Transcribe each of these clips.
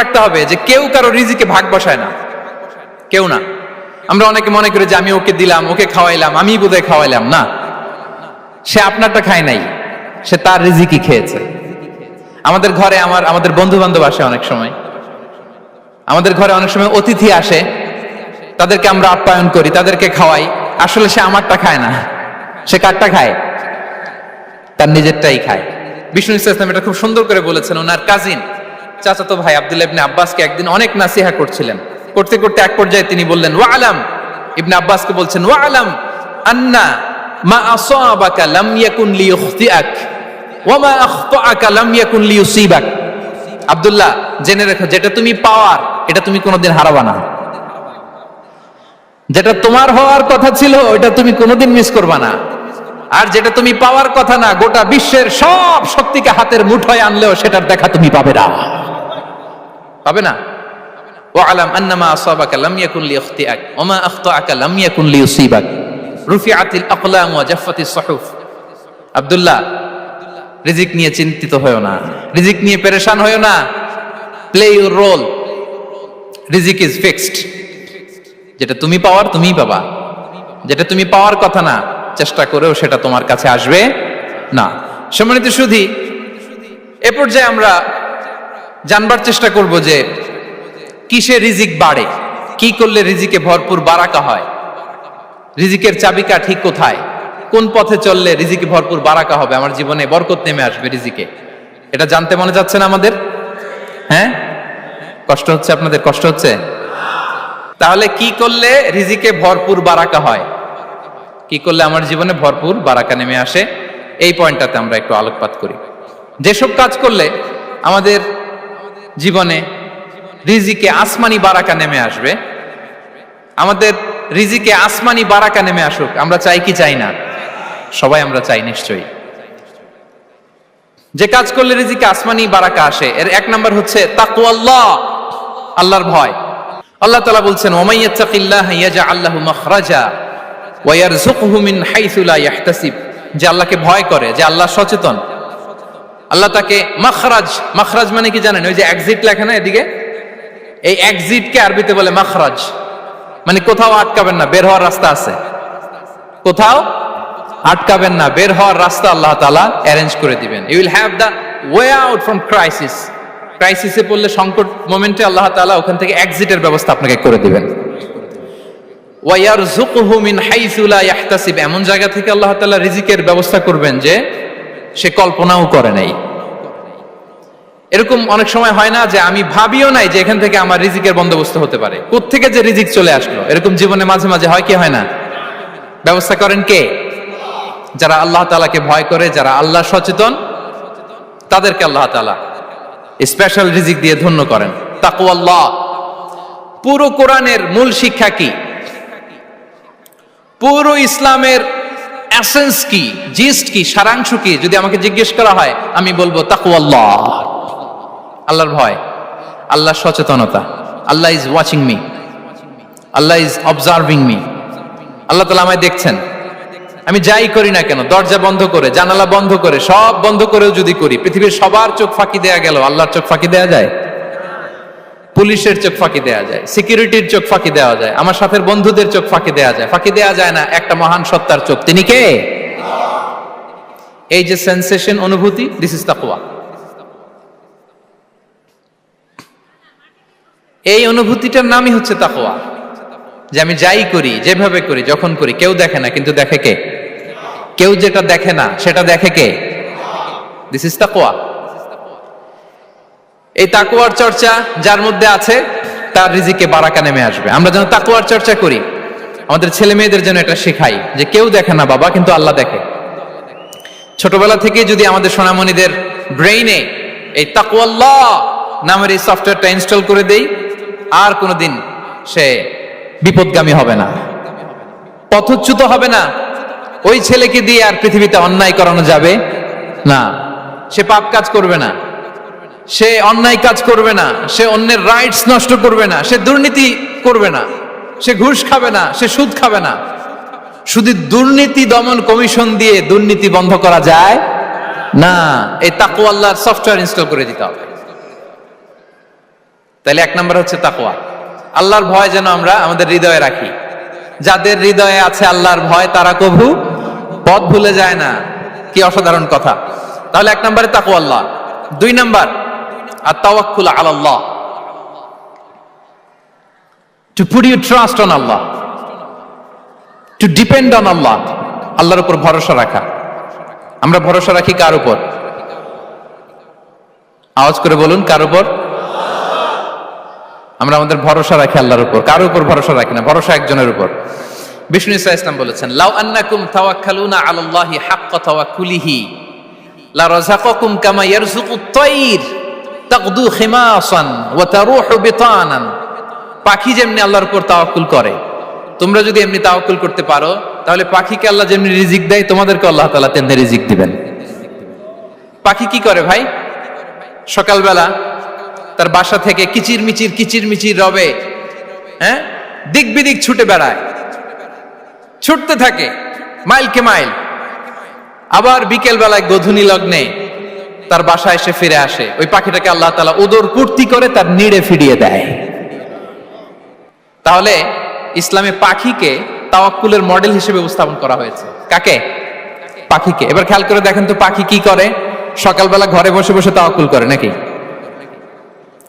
রাখতে হবে যে কেউ কারো রিজিকে ভাগ বসায় না, কেউ না। আমরা অনেকে মনে করি যে আমি ওকে দিলাম, ওকে খাওয়াইলাম, আমি বোধহয় খাওয়াইলাম। না, সে আপনারটা খায় নাই, সে তার রিজিকই খেয়েছে। আমাদের ঘরে আমাদের বন্ধু বান্ধব আসে, অনেক সময় আমাদের ঘরে অনেক সময় অতিথি আসে, তাদেরকে আমরা আপ্যায়ন করি, তাদেরকে খাওয়াই। আসলে সে আমারটা খায় না, সে কারটা খায়? তার নিজেরটাই খায়। বিষ্ণু ইসলাম এটা খুব সুন্দর করে বলেছেন। ওনার কাজিন চাচাতো ভাই আব্দুল্লাহ ইবনে আব্বাসকে একদিন অনেক নাসিহা করছিলেন। করতে করতে এক পর্যায়ে তিনি বললেন, ওয়া আলাম, ইবনে আব্বাসকে বলছেন, ওয়া আলাম আন্না মা আসাবাকা লাম ইয়াকুন লিইখতিআক ওয়া মা আখতাআকা লাম ইয়াকুন লিইউসিবাক। আব্দুল্লাহ, জেনে রেখো, যেটা তুমি পাওয়ার এটা তুমি কোনোদিন হারাবা না। যেটা তোমার হওয়ার কথা ছিল ওটা তুমি কোনোদিন মিস করবা না। আর যেটা তুমি পাওয়ার কথা না, গোটা বিশ্বের সব শক্তিকে হাতের মুঠোয় আনলেও সেটার দেখা তুমি পাবে না, পাবে না। ওয়ালাম আন্নামা আসাবাকা লাম ইয়াকুন লিইখতিআক ওয়া মা আখতাআকা লাম ইয়াকুন লিইউসিবাক রুফিআতিল আকলাম ওয়া জাফফাতিস সুহুফ। আব্দুল্লাহ, রিজিক নিয়ে চিন্তিত হয়ো না, রিজিক নিয়ে পেরেশান হয়ো না। প্লে ইউর রোল, রিজিক ইজ ফিক্সড। যেটা তুমি পাওয়ার তুমিই পাবা, যেটা তুমি পাওয়ার কথা না, চেষ্টা করেও সেটা তোমার কাছে আসবে না। সম্মানিত সুধী, এ পর্যায়ে আমরা জানবার চেষ্টা করব যে কিসে রিজিক বাড়ে, কি করলে রিজিকে ভরপুর বারাকা হয়, রিজিকের চাবিকাঠি কোথায়, কোন পথে চললে রিজিকে ভরপুর বারাকা হবে, আমার জীবনে বরকত নেমে আসবে রিজিকে। এটা জানতে মনে যাচ্ছে না আমাদের? হ্যাঁ, কষ্ট হচ্ছে আপনাদের? কষ্ট হচ্ছে? তাহলে কি করলে রিজিকে ভরপুর বারাকা হয়, কি করলে আমার জীবনে ভরপুর বারাকা নেমে আসে, এই পয়েন্টটাতে আমরা একটু আলোকপাত করি। যেসব কাজ করলে আমাদের জীবনে রিজিকে আসমানি বারাকা নেমে আসবে, আমাদের রিজিকে আসমানি বারাকা নেমে আসুক, আমরা চাই কি চাই না? সবাই আমরা চাই নিশ্চয়ই। যে কাজ করলে রিজিকে আসমানি বারাকা আসে, এর এক নাম্বার হচ্ছে তাকওয়াল্লাহ, আল্লাহর ভয়। আল্লাহ তাআলা বলছেন, ওমাই ইয়াত্তাকিল্লাহা ইয়াজআল লাহু মাখরাজা ওয়া ইয়ারযুকহু মিন হাইসু লা ইয়াহতাসিব। যে আল্লাহকে ভয় করে, যে আল্লাহ সচেতন, আল্লাহ তাকে মাখরাজ, মাখরাজ মানে কি জানেন? ওই যে এক্সিট লেখা না এদিকে, এই এক্সিটকে আরবিতে বলে মাখরাজ, মানে কোথাও আটকাবেন না, বের হওয়ার রাস্তা আছে, কোথাও আটকাবেন না, বের হওয়ার রাস্তা আল্লাহ তাআলা অ্যারেঞ্জ করে দিবেন। You will have the way out from crisis. ক্রাইসিসে পড়লে, সংকট মোমেন্টে আল্লাহ তাআলা ওখান থেকে এক্সিটের ব্যবস্থা আপনাকে করে দিবেন। ওয়া ইয়ারযুকহু মিন হাইসু লা ইয়াহতাসিব, এমন জায়গা থেকে আল্লাহ তাআলা রিজিকের ব্যবস্থা করবেন যে সে কল্পনাও করে নাই। এরকম অনেক সময় হয় না যে আমি ভাবিও নাই যে এখান থেকে আমার রিজিকের বন্দোবস্ত হতে পারে, কোত্থেকে যে রিজিক চলে আসলো। এরকম জীবনে মাঝে মাঝে হয় কি হয় না? ব্যবস্থা করেন কে? যারা আল্লাহ তাআলাকে ভয় করে, যারা আল্লাহ সচেতন, তাদেরকে আল্লাহ তাআলা স্পেশাল রিজিক দিয়ে ধন্য করেন। তাকওয়াল্লাহ। পুরো কোরআনের মূল শিক্ষা কি? পুরো ইসলামের এসেন্স কি, জিস্ট কি, সারাংশ কি যদি আমাকে জিজ্ঞেস করা হয়, আমি বলবো তাকওয়াল্লাহ, আল্লাহর ভয়, আল্লাহর সচেতনতা। Allah is watching me, Allah is observing me. আল্লাহ তাআলা আমায় দেখছেন, আমি যাই করি না কেন, দরজা বন্ধ করে, জানালা বন্ধ করে, সব বন্ধ করেও যদি করি, পৃথিবীর সবার চোখ ফাঁকি দেয়া গেল, আল্লাহর চোখ ফাঁকি দেয়া যায়? পুলিশের চোখ ফাঁকি দেয়া যায়, সিকিউরিটির চোখ ফাঁকি দেওয়া যায়, আমার সাথের বন্ধুদের চোখ ফাঁকি দেয়া যায়, ফাঁকি দেয়া যায় না একটা মহান সত্তার চোখ। তিনি কে? এই যে সেন্সেশন, অনুভূতি, দিস ইজ তাকওয়া। এই অনুভূতিটার নামই হচ্ছে তাকওয়া, যে আমি যাই করি, যেভাবে করি, যখন করি, কেউ দেখে না, কিন্তু দেখে কে? কেউ যেটা দেখে না সেটা দেখে কে? দিস ইজ তাকওয়া। এই তাকওয়ার চর্চা যার মধ্যে আছে, তার রিজিকে বারাকা নেমে আসবে। আমরা যেন তাকওয়ার চর্চা করি, আমাদের ছেলে মেয়েদের যেন এটা শেখাই যে কেউ দেখে না বাবা, কিন্তু আল্লাহ দেখে। ছোটবেলা থেকে যদি আমাদের সোনামণিদের ব্রেইনে এই তাকওয়াল্লাহ নামের এই সফটওয়্যারটা ইনস্টল করে দেই, আর কোনোদিন সে বিপদগামী হবে না, পথচ্যুত হবে না। ওই ছেলেকে দিয়ে আর পৃথিবীতে অন্যায় করানো যাবে না, সে পাপ কাজ করবে না, সে অন্যায় কাজ করবে না, সে অন্যের রাইটস নষ্ট করবে না, সে দুর্নীতি করবে না, সে ঘুষ খাবে না, সে সুদ খাবে না। শুধু দুর্নীতি দমন কমিশন দিয়ে দুর্নীতি বন্ধ করা যায় না, এই তাকওয়াল্লাহর সফটওয়্যার ইনস্টল করে দিতে হবে। তাহলে 1 নম্বর হচ্ছে তাকওয়া। আল্লাহর ভয় যেন আমরা আমাদের হৃদয়ে রাখি। যাদের হৃদয়ে আছে আল্লাহর ভয় তারা কভু পথ ভুলে যায় না। কি অসাধারণ কথা। তাহলে 1 নম্বরে তাকওয়া আল্লাহ। 2 নম্বর আত-তাওয়াক্কুল আলা আল্লাহ, to put your trust on Allah, to depend on Allah, আল্লাহর উপর ভরসা রাখা। আমরা ভরসা রাখি কার উপর? আওয়াজ করে বলুন, কার উপর? আমরা আমাদের ভরসা রাখি আল্লাহর উপর, কার উপর ভরসা রাখি না, ভরসা একজনের উপর। বিষ্ণু ঈসা ইসলাম বলেছেন, লাউ আন্নাকুম তাওয়াক্কালুনা আলাল্লাহি হাক্কা তাওয়াক্কুলিহি লা রাযাকাকুম কামা ইয়ারযুকুত তায়র তাগদু খিমাসান ওয়া তারুহু বিতানান। পাখি যেমনি আল্লাহর উপর তাওয়াক্কুল করে, তোমরা যদি এমনি তাওয়াক্কুল করতে পারো তাহলে পাখিকে আল্লাহ যেমনি রিজিক দেয় তোমাদেরকে আল্লাহ তাআলা তেমনি রিজিক দিবেন। পাখি কি করে ভাই? সকালবেলা তার বাসা থেকে কিচিরমিচির রবে, হ্যাঁ, দিক বিদিক ছুটে বেড়ায়, ছুটতে থাকে মাইলকে মাইল। আবার বিকেল বেলায় গোধূলি লগ্নে তার বাসায় এসে ফিরে আসে। ওই পাখিটাকে আল্লাহ তাআলা উদর পূর্তি করে তার নিড়ে ফিরিয়ে দেয়। তাহলে ইসলামে পাখিকে তাওয়াক্কুলের মডেল হিসেবে উপস্থাপন করা হয়েছে। কাকে? পাখিকে। এবার খেয়াল করে দেখেন তো পাখি কি করে? সকালবেলা ঘরে বসে বসে তাওয়াক্কুল করে নাকি?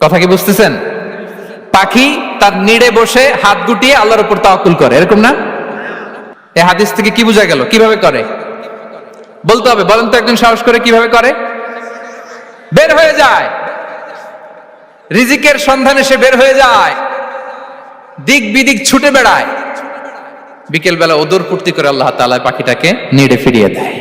কথা কি বুঝতেছেন? পাখি তার নিড়ে বসে হাত গুটিয়ে আল্লাহর উপর তাওয়াক্কুল করে, এরকম না? এই হাদিস থেকে কি বোঝা গেল? কিভাবে করে বলতে হবে, বলেন তো একজন সাহস করে কিভাবে করে? বের হয়ে যায়, রিজিকের সন্ধানে সে বের হয়ে যায়, দিক বিদিক ছুটে বেড়ায়, বিকেল বেলা ওদর পূর্তি করে আল্লাহ তাআলা পাখিটাকে নিড়ে ফিরিয়ে দেয়।